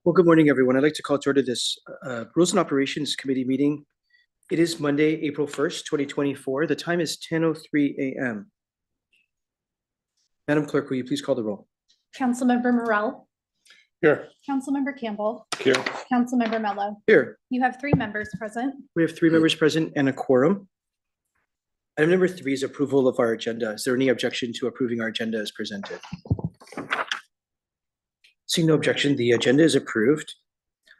Well, good morning, everyone. I'd like to call to order this Rules and Operations Committee meeting. It is Monday, April 1st, 2024. The time is 10:03 a.m. Madam Clerk, will you please call the roll? Councilmember Morrell. Here. Councilmember Campbell. Here. Councilmember Mello. Here. You have 3 members present. We have 3 members present and a quorum. Item number 3 is approval of our agenda. Is there any objection to approving our agenda as presented? Seeing no objection, the agenda is approved.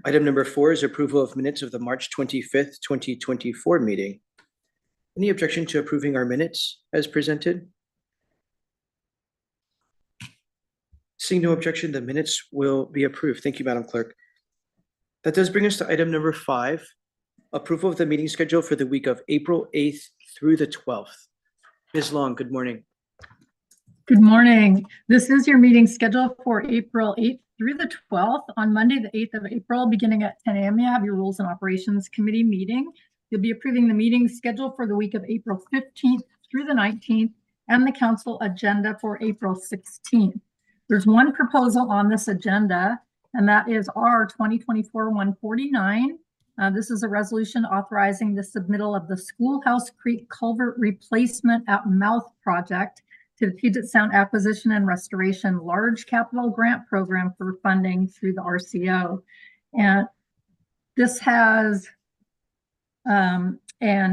Item number 4 is approval of minutes of the March 25th, 2024 meeting. Any objection to approving our minutes as presented? Seeing no objection, the minutes will be approved. Thank you, Madam Clerk. That does bring us to item number 5, approval of the meeting schedule for the week of April 8th through the 12th. Ms. Long, good morning. Good morning. This is your meeting schedule for April 8th through the 12th. On Monday, the 8th of April, beginning at 10 a.m., you have your Rules and Operations Committee meeting. You'll be approving the meeting schedule for the week of April 15th through the 19th and the council agenda for April 16th. There's one proposal on this agenda, and that is R 2024-149. This is a resolution authorizing the submittal of the Schoolhouse Creek Culvert Replacement at Mouth project to the Puget Sound Acquisition and Restoration Large Capital Grant Program for funding through the RCO. And this has an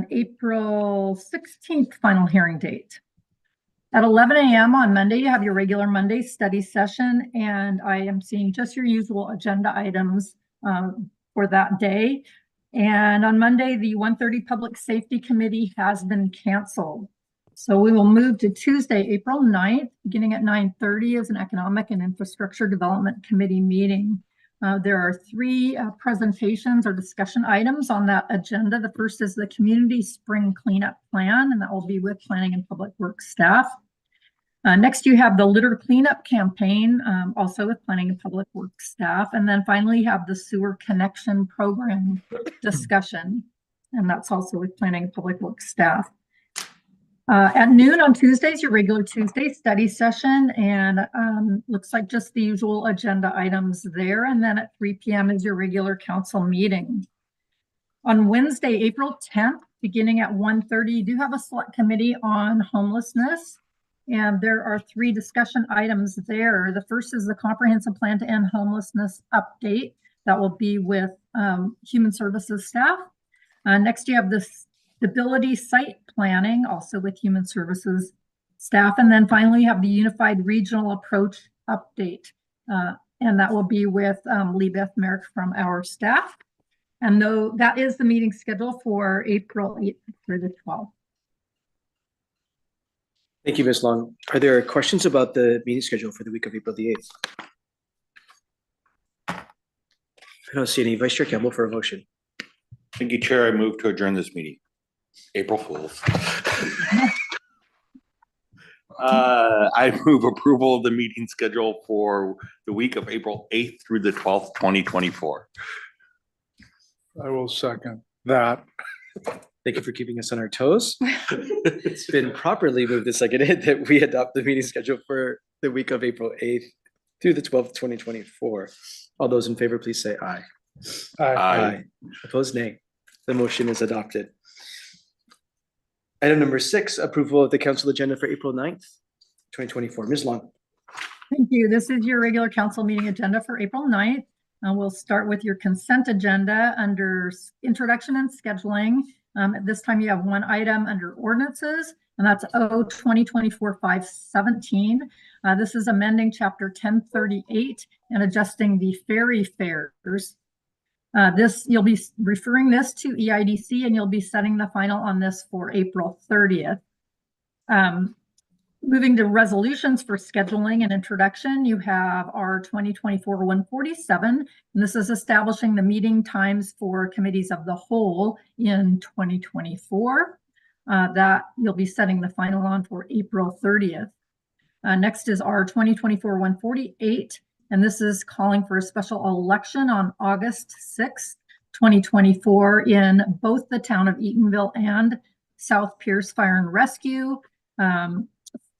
April 16th final hearing date. At 11 a.m. on Monday, you have your regular Monday study session, and I am seeing just your usual agenda items for that day. And on Monday, the 1:30 Public Safety Committee has been canceled. So we will move to Tuesday, April 9th, beginning at 9:30 as an Economic and Infrastructure Development Committee meeting. There are 3 presentations or discussion items on that agenda. The first is the Community Spring Cleanup Plan, and that will be with Planning and Public Works staff. Next, you have the Litter Cleanup Campaign, also with Planning and Public Works staff. And then finally, you have the Sewer Connection Program discussion, and that's also with Planning and Public Works staff. At noon on Tuesdays, your regular Tuesday study session, and looks like just the usual agenda items there. And then at 3 p.m. is your regular council meeting. On Wednesday, April 10th, beginning at 1:30, you do have a select committee on homelessness, and there are 3 discussion items there. The first is the Comprehensive Plan to End Homelessness update. That will be with Human Services staff. Next, you have this Stability Site Planning, also with Human Services staff. And then finally, you have the Unified Regional Approach Update, and that will be with Leibeth Merrick from our staff. And though that is the meeting schedule for April 8th through the 12th. Thank you, Ms. Long. Are there questions about the meeting schedule for the week of April the 8th? I don't see any. Vice Chair Campbell for a motion. Thank you, Chair. I move to adjourn this meeting. April Fools. I move approval of the meeting schedule for the week of April 8th through the 12th, 2024. I will second that. Thank you for keeping us on our toes. It's been properly moved and seconded that we adopt the meeting schedule for the week of April 8th through the 12th, 2024. All those in favor, please say aye. Aye. Opposed, nay. The motion is adopted. Item number 6, approval of the council agenda for April 9th, 2024. Ms. Long. Thank you. This is your regular council meeting agenda for April 9th. We'll start with your consent agenda under introduction and scheduling. At this time, you have 1 item under ordinances, and that's O 2024-517. This is amending Chapter 1038 and adjusting the ferry fares. You'll be referring this to EIDC, and you'll be setting the final on this for April 30th. Moving to resolutions for scheduling and introduction, you have our 2024-147, and this is establishing the meeting times for committees of the whole in 2024. That you'll be setting the final on for April 30th. Next is our 2024-148. And this is calling for a special election on August 6th, 2024 in both the town of Eatonville and South Pierce Fire and Rescue.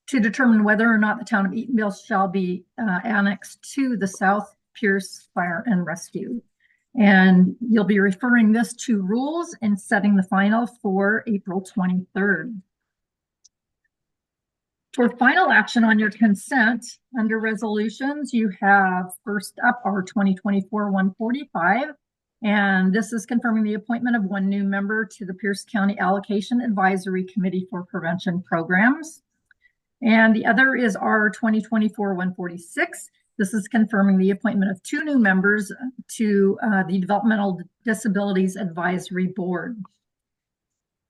to determine whether or not the town of Eatonville shall be annexed to the South Pierce Fire and Rescue. And you'll be referring this to rules and setting the final for April 23rd. For final action on your consent, under resolutions, you have first up our 2024-145. And this is confirming the appointment of one new member to the Pierce County Allocation Advisory Committee for Prevention Programs. And the other is our 2024-146. This is confirming the appointment of two new members to the Developmental Disabilities Advisory Board.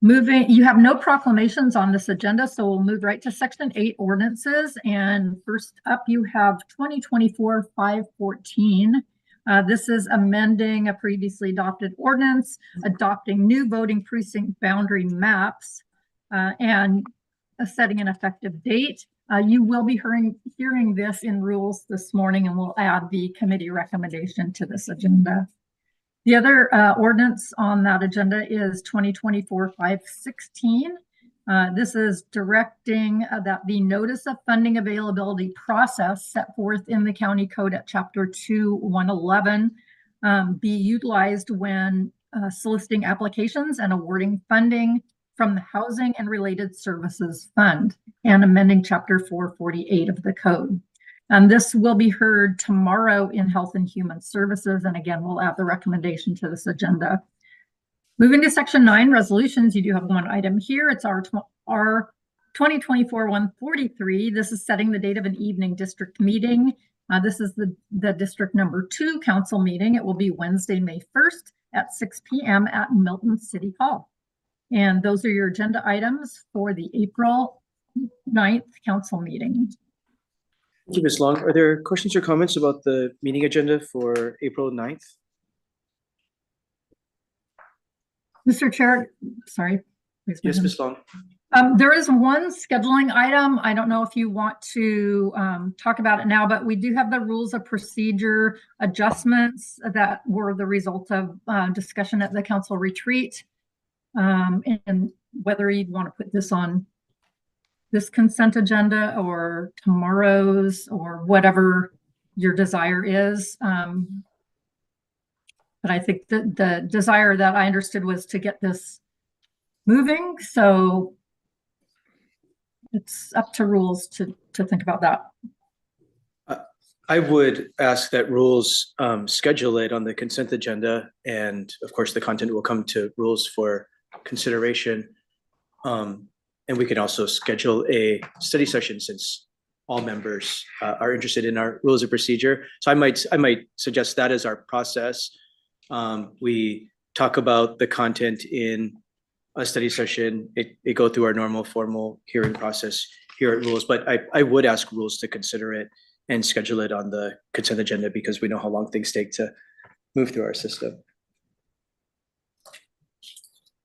You have no proclamations on this agenda, so we'll move right to Section 8 ordinances. And first up, you have 2024-514. This is amending a previously adopted ordinance, adopting new voting precinct boundary maps, and setting an effective date. You will be hearing this in rules this morning, and we'll add the committee recommendation to this agenda. The other ordinance on that agenda is 2024-516. This is directing that the notice of funding availability process set forth in the county code at chapter 2-111 be utilized when soliciting applications and awarding funding from the Housing and Related Services Fund and amending chapter 448 of the code. And this will be heard tomorrow in Health and Human Services. And again, we'll add the recommendation to this agenda. Moving to Section 9, resolutions, you do have one item here. It's our 2024-143. This is setting the date of an evening district meeting. This is the district number 2 council meeting. It will be Wednesday, May 1st at 6 p.m. at Milton City Hall. And those are your agenda items for the April 9th council meeting. Thank you, Ms. Long. Are there questions or comments about the meeting agenda for April 9th? Mr. Chair, sorry. Yes, Ms. Long. There is one scheduling item. I don't know if you want to talk about it now, but we do have the rules of procedure adjustments that were the result of discussion at the council retreat. And whether you'd want to put this on this consent agenda or tomorrow's or whatever your desire is. But I think that the desire that I understood was to get this moving. So it's up to rules to think about that. I would ask that rules schedule it on the consent agenda, and of course the content will come to rules for consideration. And we can also schedule a study session since all members are interested in our rules of procedure. So I might suggest that as our process. We talk about the content in a study session. It go through our normal formal hearing process here at rules, but I would ask rules to consider it and schedule it on the consent agenda because we know how long things take to move through our system.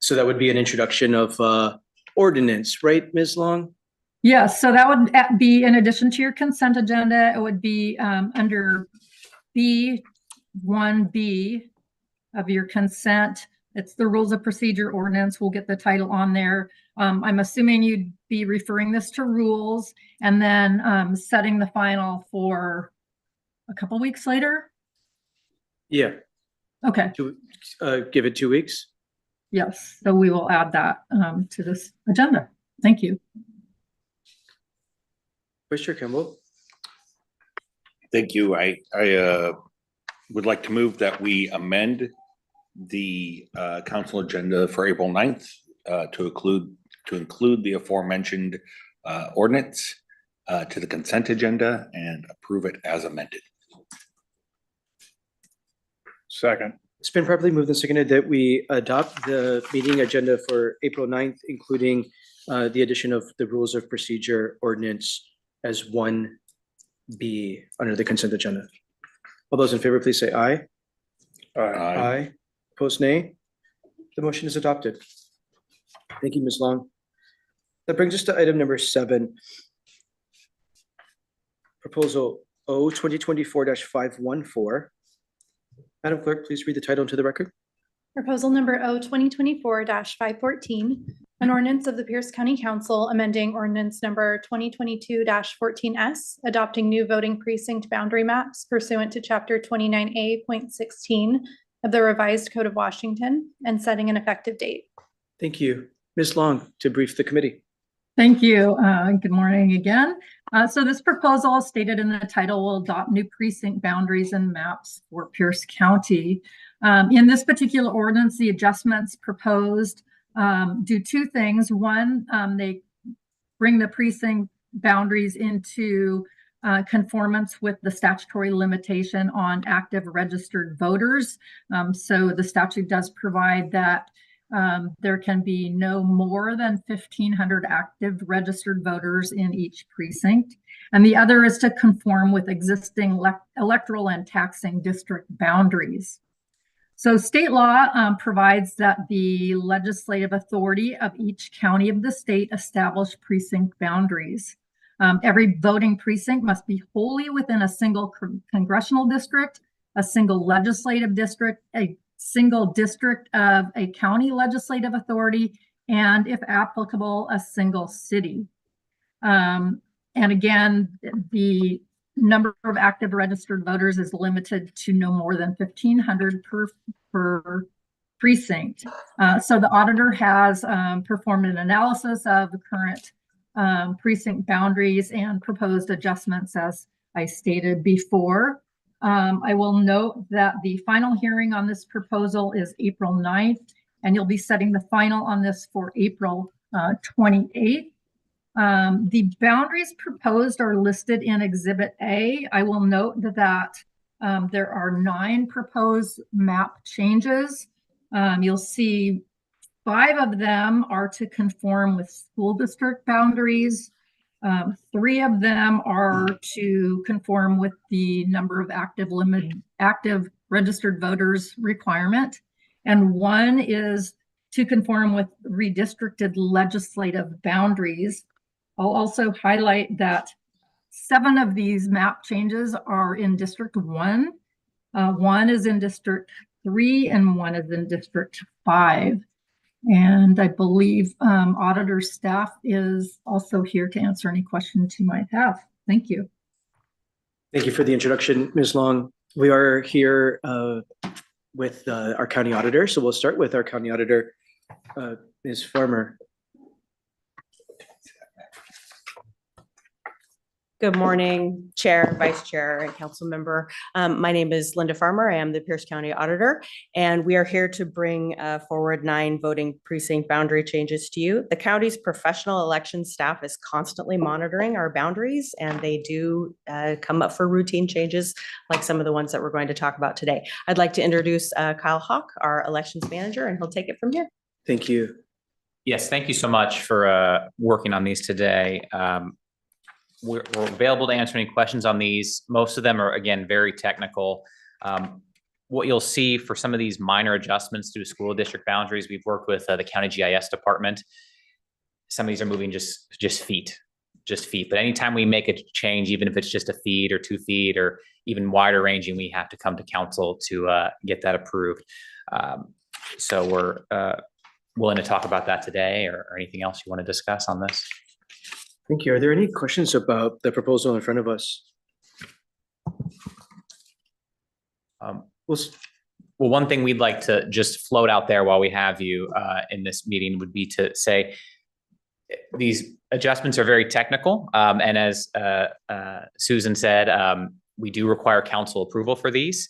So that would be an introduction of ordinance, right, Ms. Long? Yes, so that would be in addition to your consent agenda. It would be under B1B of your consent. It's the rules of procedure ordinance. We'll get the title on there. I'm assuming you'd be referring this to rules and then setting the final for a couple weeks later. Yeah. Okay. To give it 2 weeks. Yes, so we will add that to this agenda. Thank you. Vice Chair Kimball. Thank you. I would like to move that we amend the council agenda for April 9th to include the aforementioned ordinance to the consent agenda and approve it as amended. Second. It's been properly moved and seconded that we adopt the meeting agenda for April 9th, including the addition of the rules of procedure ordinance as 1B under the consent agenda. All those in favor, please say aye. Aye. Opposed, nay. The motion is adopted. Thank you, Ms. Long. That brings us to item number 7. Proposal O 2024-514. Madam Clerk, please read the title into the record. Proposal number O 2024-514, An ordinance of the Pierce County Council amending ordinance number 2022-14S, adopting new voting precinct boundary maps pursuant to chapter 29A.16 of the revised Code of Washington and setting an effective date. Thank you. Ms. Long to brief the committee. Thank you. Good morning again. So this proposal, stated in the title, will adopt new precinct boundaries and maps for Pierce County. In this particular ordinance, the adjustments proposed do two things. One, they bring the precinct boundaries into conformance with the statutory limitation on active registered voters. So the statute does provide that there can be no more than 1,500 active registered voters in each precinct. And the other is to conform with existing electoral and taxing district boundaries. So state law provides that the legislative authority of each county of the state establish precinct boundaries. Every voting precinct must be wholly within a single congressional district, a single legislative district, a single district of a county legislative authority, and if applicable, a single city. And again, the number of active registered voters is limited to no more than 1,500 per precinct. So the auditor has performed an analysis of the current precinct boundaries and proposed adjustments, as I stated before. I will note that the final hearing on this proposal is April 9th, and you'll be setting the final on this for April 28th. The boundaries proposed are listed in Exhibit A. I will note that there are 9 proposed map changes. You'll see 5 of them are to conform with school district boundaries. 3 of them are to conform with the number of active registered voters requirement. And 1 is to conform with redistricted legislative boundaries. I'll also highlight that 7 of these map changes are in District 1. 1 is in District 3 and 1 is in District 5. And I believe auditor staff is also here to answer any questions you might have. Thank you. Thank you for the introduction, Ms. Long. We are here with our county auditor. So we'll start with our county auditor, Ms. Farmer. Good morning, Chair, Vice Chair, and Council Member. My name is Linda Farmer. I am the Pierce County Auditor, and we are here to bring forward 9 voting precinct boundary changes to you. The county's professional election staff is constantly monitoring our boundaries, and they do come up for routine changes like some of the ones that we're going to talk about today. I'd like to introduce Kyle Hawk, our elections manager, and he'll take it from here. Thank you. Yes, thank you so much for working on these today. We're available to answer any questions on these. Most of them are, again, very technical. What you'll see for some of these minor adjustments to school district boundaries, we've worked with the county GIS department. Some of these are moving just feet. But anytime we make a change, even if it's just a feet or 2 feet or even wider ranging, we have to come to council to get that approved. So we're willing to talk about that today, or anything else you want to discuss on this. Thank you. Are there any questions about the proposal in front of us? Well, one thing we'd like to just float out there while we have you in this meeting would be to say these adjustments are very technical. And as Susan said, we do require council approval for these.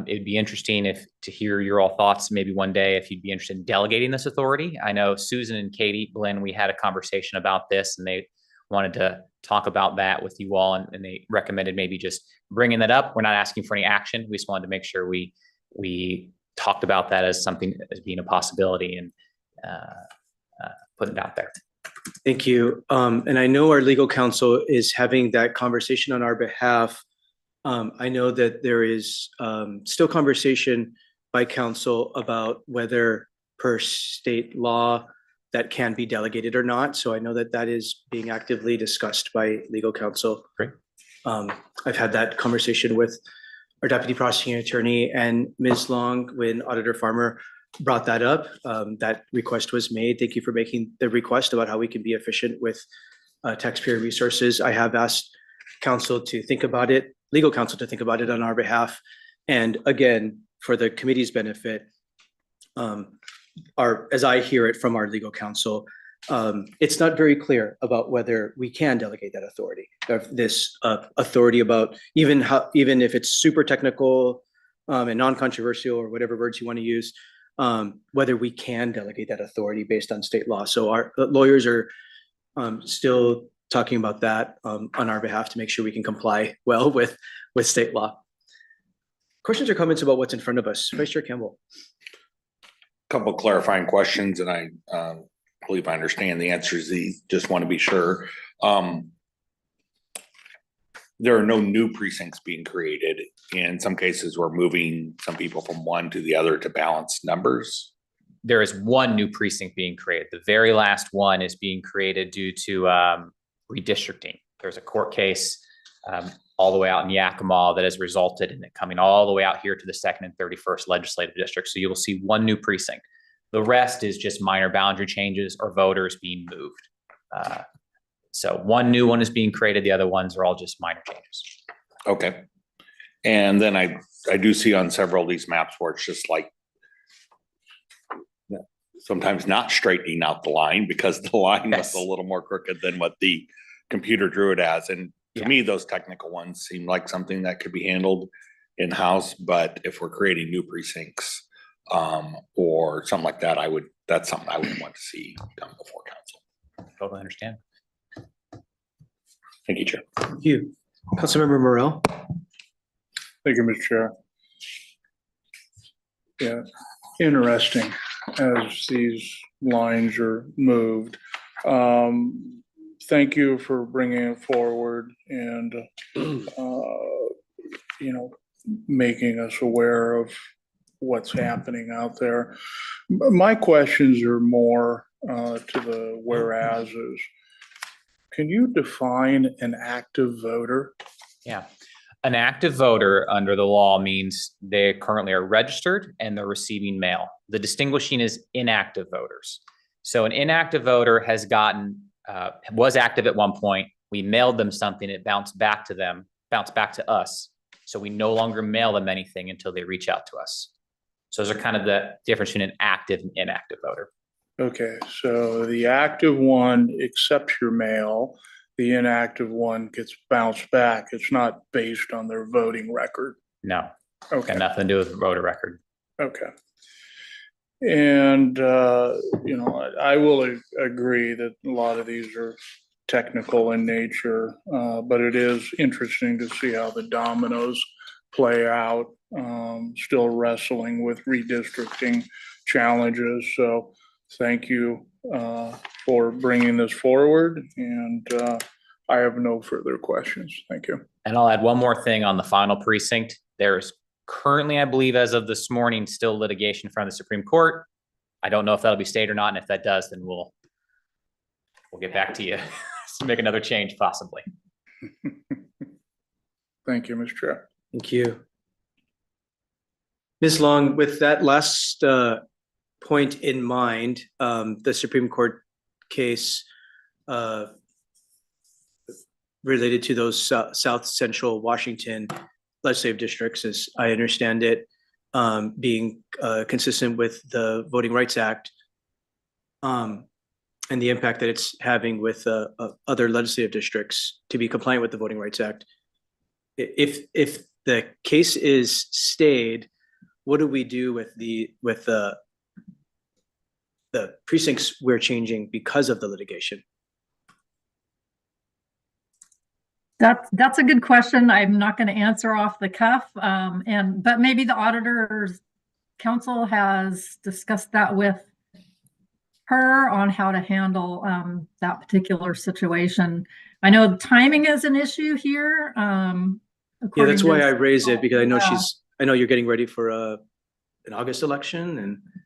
It'd be interesting to hear your all thoughts maybe one day if you'd be interested in delegating this authority. I know Susan and Katie Glenn, we had a conversation about this, and they wanted to talk about that with you all, and they recommended maybe just bringing that up. We're not asking for any action. We just wanted to make sure we talked about that as something as being a possibility and put it out there. Thank you. And I know our legal counsel is having that conversation on our behalf. I know that there is still conversation by council about whether per state law that can be delegated or not. So I know that that is being actively discussed by legal counsel. Great. I've had that conversation with our deputy prosecuting attorney and Ms. Long when Auditor Farmer brought that up. That request was made. Thank you for making the request about how we can be efficient with taxpayer resources. I have asked council to think about it, legal counsel to think about it on our behalf. And again, for the committee's benefit, as I hear it from our legal counsel, it's not very clear about whether we can delegate that authority, or this authority about even if it's super technical and non-controversial, or whatever words you want to use, whether we can delegate that authority based on state law. So our lawyers are still talking about that on our behalf to make sure we can comply well with state law. Questions or comments about what's in front of us? Vice Chair Campbell. Couple clarifying questions, and I believe I understand the answers. Just want to be sure. There are no new precincts being created. In some cases, we're moving some people from one to the other to balance numbers. There is one new precinct being created. The very last one is being created due to redistricting. There's a court case all the way out in Yakima that has resulted in it coming all the way out here to the 2nd and 31st legislative district. So you will see one new precinct. The rest is just minor boundary changes or voters being moved. So one new one is being created. The other ones are all just minor changes. Okay. And then I do see on several of these maps where it's just like sometimes not straightening out the line because the line was a little more crooked than what the computer drew it as. And to me, those technical ones seem like something that could be handled in-house. But if we're creating new precincts or something like that, that's something I would want to see done before council. Totally understand. Thank you, Chair. Thank you. Councilmember Morel. Thank you, Mr. Chair. Yeah, interesting as these lines are moved. Thank you for bringing it forward and, making us aware of what's happening out there. My questions are more to the whereases. Can you define an active voter? Yeah. An active voter under the law means they currently are registered and they're receiving mail. The distinguishing is inactive voters. So an inactive voter has was active at one point. We mailed them something. It bounced back to us. So we no longer mail them anything until they reach out to us. So those are kind of the difference between an active and inactive voter. Okay, so the active one accepts your mail. The inactive one gets bounced back. It's not based on their voting record. No, Okay. got nothing to do with the voter record. Okay. And, I will agree that a lot of these are technical in nature, but it is interesting to see how the dominoes play out, still wrestling with redistricting challenges. So thank you for bringing this forward, and I have no further questions. Thank you. And I'll add one more thing on the final precinct. There's currently, I believe, as of this morning, still litigation in front of the Supreme Court. I don't know if that'll be stayed or not. And if that does, then we'll get back to you to make another change possibly. Thank you, Mr. Chair. Thank you. Ms. Long, with that last point in mind, the Supreme Court case related to those South Central Washington legislative districts, as I understand it, being consistent with the Voting Rights Act, and the impact that it's having with other legislative districts to be compliant with the Voting Rights Act. If the case is stayed, what do we do with the precincts we're changing because of the litigation? That's a good question. I'm not going to answer off the cuff. But maybe the auditor's counsel has discussed that with her on how to handle that particular situation. I know the timing is an issue here. Yeah, that's why I raise it, because I know I know you're getting ready for an August election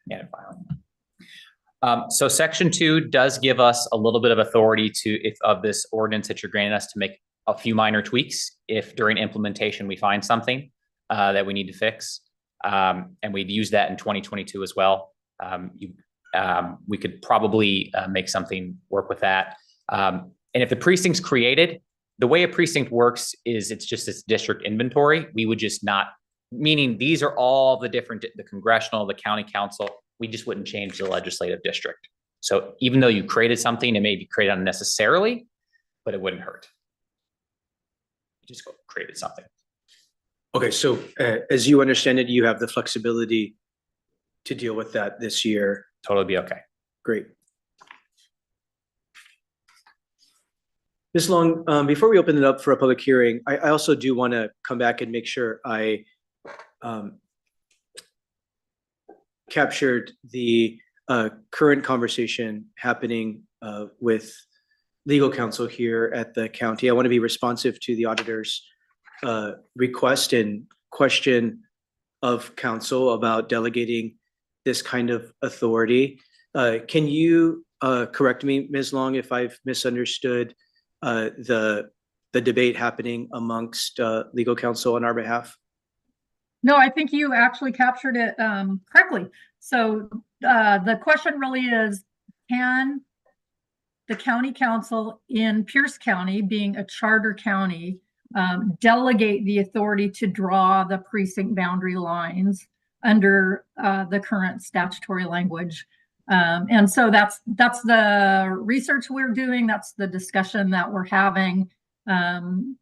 and filing. So Section 2 does give us a little bit of authority of this ordinance that you're granting us to make a few minor tweaks if during implementation we find something that we need to fix. And we've used that in 2022 as well. We could probably make something work with that. And if the precinct's created, the way a precinct works is it's just this district inventory. We would just not, meaning these are all the different, the congressional, the county council. We just wouldn't change the legislative district. So even though you created something, it may be created unnecessarily, but it wouldn't hurt. You just created something. Okay, so as you understand it, you have the flexibility to deal with that this year. Totally be okay. Great. Ms. Long, before we open it up for a public hearing, I also do want to come back and make sure I captured the current conversation happening with legal counsel here at the county. I want to be responsive to the auditor's request and question of counsel about delegating this kind of authority. Can you correct me, Ms. Long, if I've misunderstood the debate happening amongst legal counsel on our behalf? No, I think you actually captured it correctly. So the question really is, can the county council in Pierce County, being a charter county, delegate the authority to draw the precinct boundary lines under the current statutory language? And so that's the research we're doing. That's the discussion that we're having. And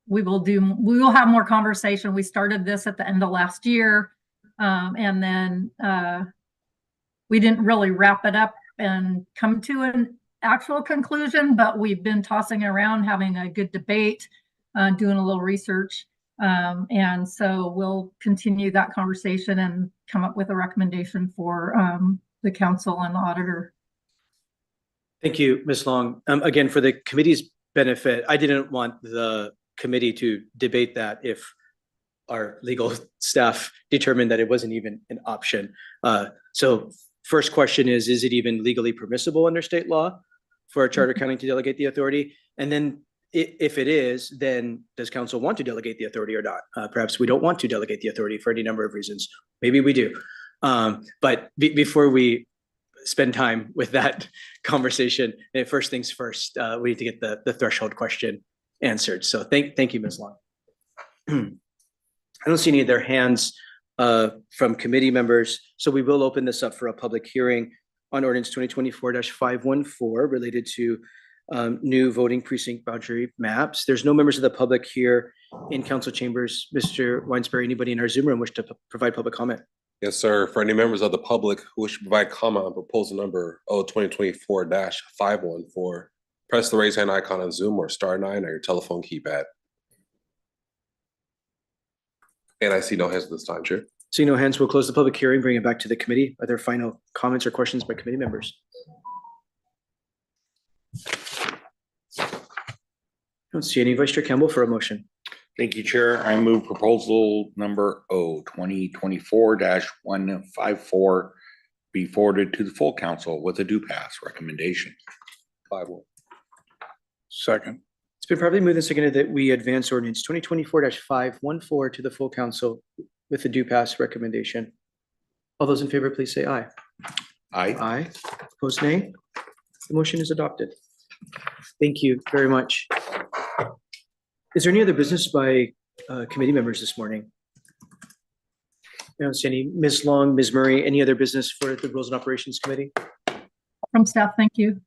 we will have more conversation. We started this at the end of last year. And then we didn't really wrap it up and come to an actual conclusion, but we've been tossing around, having a good debate, doing a little research. And so we'll continue that conversation and come up with a recommendation for the council and the auditor. Thank you, Ms. Long. Again, for the committee's benefit, I didn't want the committee to debate that if our legal staff determined that it wasn't even an option. So first question is it even legally permissible under state law for a charter county to delegate the authority? And then if it is, then does council want to delegate the authority or not? Perhaps we don't want to delegate the authority for any number of reasons. Maybe we do. But before we spend time with that conversation, first things first, we need to get the threshold question answered. So thank you, Ms. Long. I don't see any of their hands from committee members, so we will open this up for a public hearing on ordinance 2024-514 related to new voting precinct boundary maps. There's no members of the public here in council chambers. Mr. Weinsberry, anybody in our Zoom room wish to provide public comment? Yes, sir. For any members of the public who wish to provide comment on proposal number 2024-514, press the raise hand icon on Zoom or *9 on your telephone keypad. And I see no hands at this time, Chair. Seeing no hands, we'll close the public hearing, bring it back to the committee. Are there final comments or questions by committee members? I don't see any. Vice Chair Campbell for a motion. Thank you, Chair. I move proposal number 2024-154 be forwarded to the full council with a do pass recommendation. 5-1. Second. It's been probably moved and seconded that we advance ordinance 2024-514 to the full council with a due pass recommendation. All those in favor, please say aye. Aye. Aye. Opposed, nay. The motion is adopted. Thank you very much. Is there any other business by committee members this morning? I don't see any. Ms. Long, Ms. Murray, any other business for the Rules and Operations Committee? From staff, thank you.